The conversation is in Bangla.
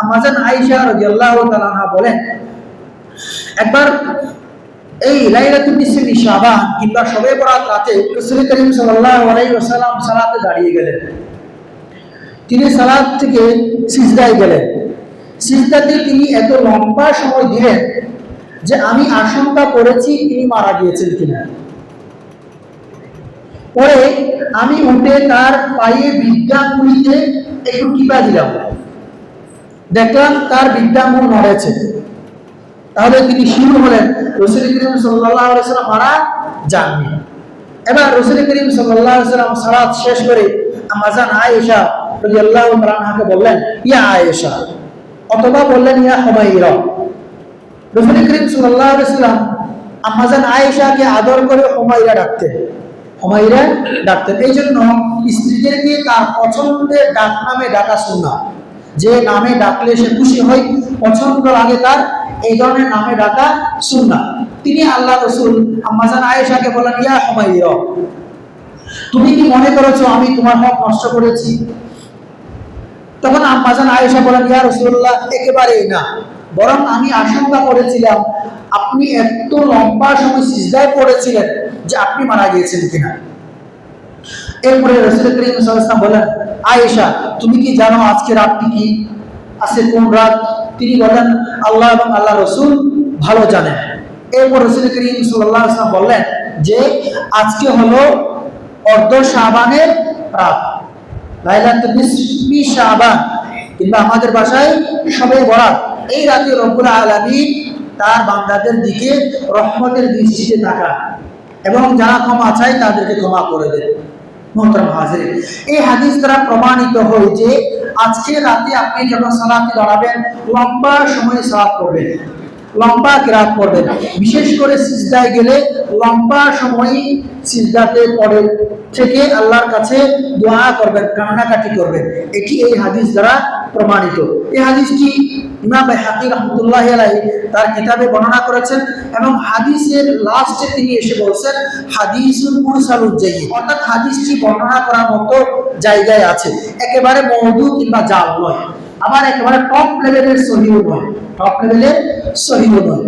আম্মাজান আয়েশা রাদিয়াল্লাহু তাআলা আনহা বলেন, একবার এই লাইলাতুল নিসফি শাবান কিংবা শবে বরাত রাতে রাসূল করিম সাল্লাল্লাহু আলাইহি ওয়াসাল্লাম সালাতে দাঁড়িয়ে গেলেন। তিনি সালাত থেকে সিজদায় গেলেন। সিজদাতে তিনি এত লম্বা সময় দিলেন যে আমি আশঙ্কা করেছি তিনি মারা গিয়েছেন কিনা। পরে আমি উঠে তার পায়ে বিদ্যাঙ্গুলিতে একটু টিপা দিলাম, দেখলাম তার বিদ্যাঙ্গুল নড়েছে। তাহলে তিনি শিওর হলেন রাসূল করিম সাল্লাল্লাহু আলাইহি ওয়াসাল্লাম মারা যাননি। এবার রাসূল করিম সাল্লাল্লাহু আলাইহি ওয়াসাল্লাম সালাত শেষ করে আম্মাজান আয়েশা রাদিয়াল্লাহু তাআলা আনহাকে বললেন, ইয়া আয়েশা, অথবা বললেন ইয়া হুমায়রা। রাসূল করিম সাল্লাল্লাহু আলাইহি ওয়াসাল্লাম আম্মাজান আয়েশাকে আদর করে হুমায়রা ডাকতেন, হুমায়রা ডাকতেন। এই জন্য স্ত্রীদেরকে তার পছন্দের ডাক নামে ডাকা সুন্নাহ। যে নামে ডাকলে সে খুশি হয়, পছন্দ লাগে তার, এই ধরনের নামে ডাকা সুন্নাহ। তিনি আল্লাহ রাসূল আম্মাজান আয়েশাকে বলেন, ইয়া হুমায়রা, তুমি কি মনে করেছো আমি তোমার হক নষ্ট করেছি? তখন আম্মাজান আয়েশা বলেন, ইয়া রাসূলুল্লাহ, একেবারেই না, বরং আমি আশঙ্কা করেছিলাম আপনি এত লম্বা সময় সিজদায় পড়েছিলেন যে আপনি মারা গিয়েছেন কিনা। এরপরে রাসূল করিম সাল্লাল্লাহু আলাইহি ওয়াসাল্লাম বলেন, আয়েশা, তুমি কি জানো আজকে রাতটি কি, আজকে কোন রাত? তিনি বলেন, আল্লাহ এবং আল্লাহ রাসূল ভালো জানেন। এরপর রাসূল করিম সাল্লাল্লাহু আলাইহি ওয়াসাল্লাম বললেন যে আজকে হলো অর্ধ শাবানের রাত, লাইলাতুল নিসফি শাবান, কিংবা আমাদের ভাষায় শবে বরাত। এই রাতে রব্বুল আলামিন তার বান্দাদের দিকে রহমতের দৃষ্টিতে তাকান এবং যারা ক্ষমা চায় তাদেরকে ক্ষমা করে দেন। মোহতারাম হাজিরিন, এই হাদিস দ্বারা প্রমাণিত হয় যে আজকে রাতে আপনি যখন সালাতে দাঁড়াবেন লম্বা সময় সালাত করবেন, লম্বা কিরাত করবেন। বিশেষ করে সিজদায় গেলে লম্বা সময় সিজদাতে পড়ে থেকে আল্লাহর কাছে দোয়া করবেন, কান্নাকাটি করবেন। এটি এই হাদিস দ্বারা প্রমাণিত। এই হাদিসটি ইমাম বাইহাকী রাহমাতুল্লাহি আলাইহি তার কিতাবে বর্ণনা করেছেন এবং হাদিসের লাস্টে তিনি এসে বলছেন হাদিসুল মুরসালুল জাইয়্যিদ, অর্থাৎ হাদিসটি বর্ণনা করার মতো জায়গায় আছে, একেবারে মওদু কিংবা জাল নয়, আবার একেবারে টপ লেভেলের সহিহ নয়, টপ লেভেলের সহিহ নয়।